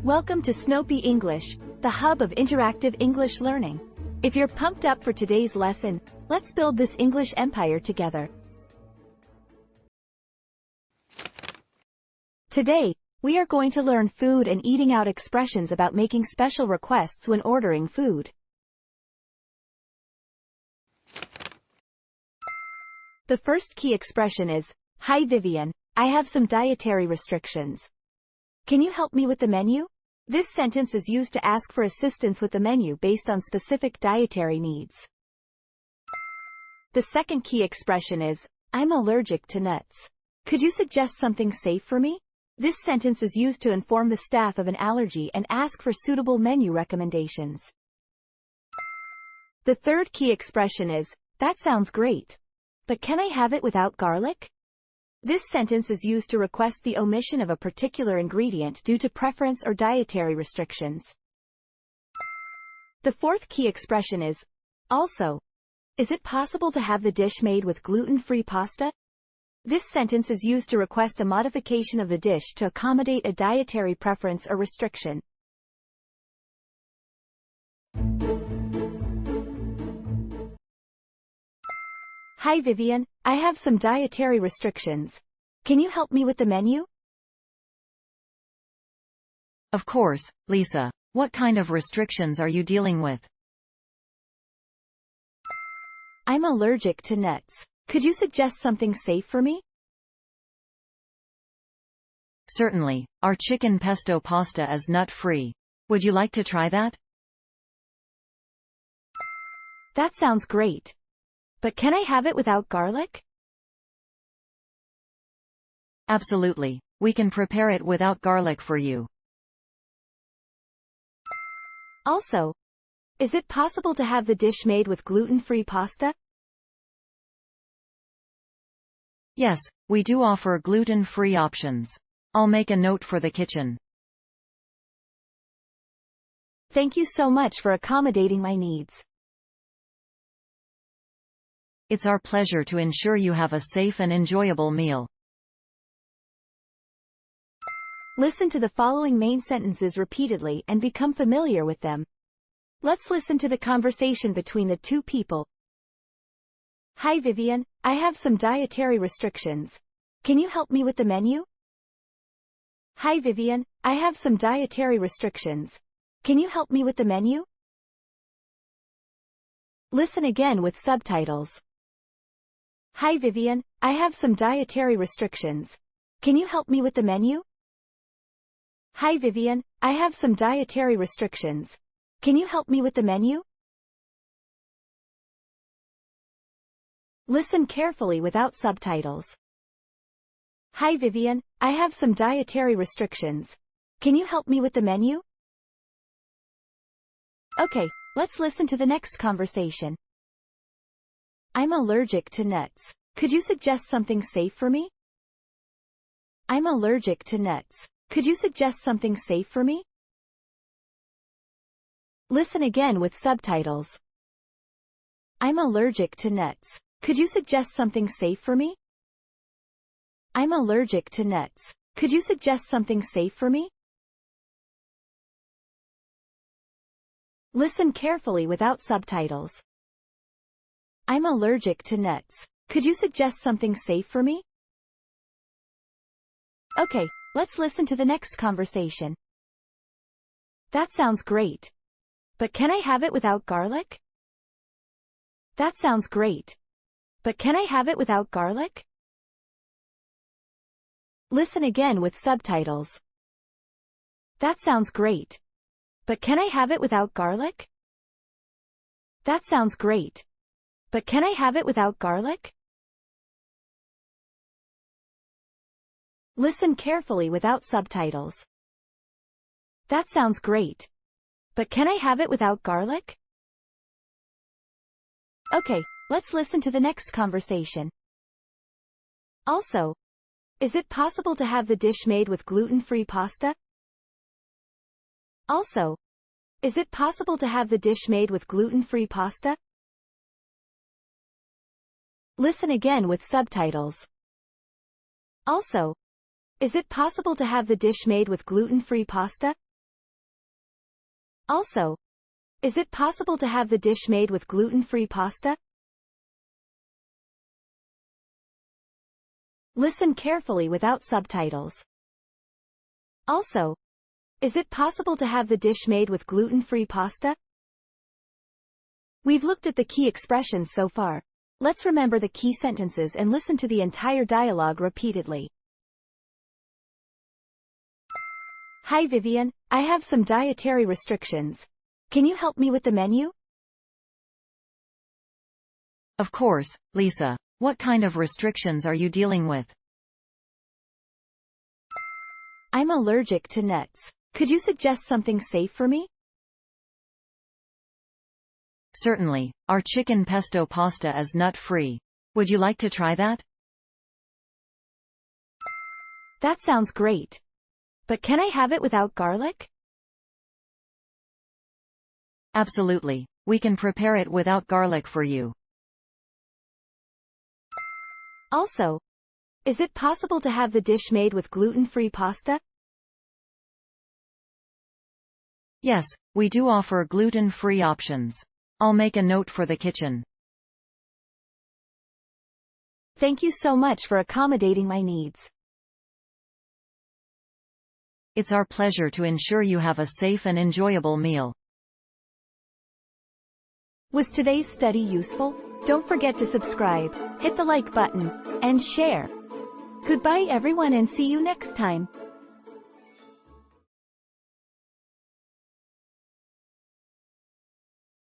Welcome to Snowpea English, the hub of interactive English learning. If you're pumped up for today's lesson, let's build this English empire together. Today, we are going to learn food and eating out expressions about making special requests when ordering food. The first key expression is, "Hi Vivian, I have some dietary restrictions. Can you help me with the menu?" This sentence is used to ask for assistance with the menu based on specific dietary needs. The second key expression is, "I'm allergic to nuts. Could you suggest something safe for me?" This sentence is used to inform the staff of an allergy and ask for suitable menu recommendations. The third key expression is, "That sounds great. But can I have it without garlic?" This sentence is used to request the omission of a particular ingredient due to preference or dietary restrictions. The fourth key expression is, "Also, is it possible to have the dish made with gluten-free pasta?" This sentence is used to request a modification of the dish to accommodate a dietary preference or restriction. "Hi Vivian, I have some dietary restrictions. Can you help me with the menu?" Of course, Lisa. What kind of restrictions are you dealing with? "I'm allergic to nuts. Could you suggest something safe for me?" Certainly, our chicken pesto pasta is nut-free. Would you like to try that? "That sounds great. But can I have it without garlic?" Absolutely. We can prepare it without garlic for you. "Also, is it possible to have the dish made with gluten-free pasta?" Yes, we do offer gluten-free options. I'll make a note for the kitchen. Thank you so much for accommodating my needs. It's our pleasure to ensure you have a safe and enjoyable meal. Listen to the following main sentences repeatedly and become familiar with them. Let's listen to the conversation between the two people. "Hi Vivian, I have some dietary restrictions. Can you help me with the menu?" "Hi Vivian, I have some dietary restrictions. Can you help me with the menu?" Listen again with subtitles. "Hi Vivian, I have some dietary restrictions. Can you help me with the menu?" "Hi Vivian, I have some dietary restrictions. Can you help me with the menu?" Listen carefully without subtitles. "Hi Vivian, I have some dietary restrictions. Can you help me with the menu?" Okay, let's listen to the next conversation. "I'm allergic to nuts. Could you suggest something safe for me?" "I'm allergic to nuts. Could you suggest something safe for me?" Listen again with subtitles. "I'm allergic to nuts. Could you suggest something safe for me?" "I'm allergic to nuts. Could you suggest something safe for me?" Listen carefully without subtitles. "I'm allergic to nuts. Could you suggest something safe for me?" Okay, let's listen to the next conversation. "That sounds great. But can I have it without garlic?" "That sounds great. But can I have it without garlic?" Listen again with subtitles. "That sounds great. But can I have it without garlic?" "That sounds great. But can I have it without garlic?" Listen carefully without subtitles. "That sounds great. But can I have it without garlic?" Okay, let's listen to the next conversation. "Also, is it possible to have the dish made with gluten-free pasta?" "Also, is it possible to have the dish made with gluten-free pasta?" Listen again with subtitles. "Also, is it possible to have the dish made with gluten-free pasta?" Also, is it possible to have the dish made with gluten-free pasta? Listen carefully without subtitles. Also, is it possible to have the dish made with gluten-free pasta? We've looked at the key expressions so far. Let's remember the key sentences and listen to the entire dialogue repeatedly. Hi Vivian, I have some dietary restrictions. Can you help me with the menu? Of course, Lisa. What kind of restrictions are you dealing with? I'm allergic to nuts. Could you suggest something safe for me? Certainly, our chicken pesto pasta is nut-free. Would you like to try that? That sounds great. But can I have it without garlic? Absolutely. We can prepare it without garlic for you. Also, is it possible to have the dish made with gluten-free pasta? Yes, we do offer gluten-free options. I'll make a note for the kitchen. Thank you so much for accommodating my needs. It's our pleasure to ensure you have a safe and enjoyable meal. Was today's study useful? Don't forget to subscribe, hit the like button, and share. Goodbye everyone and see you next time.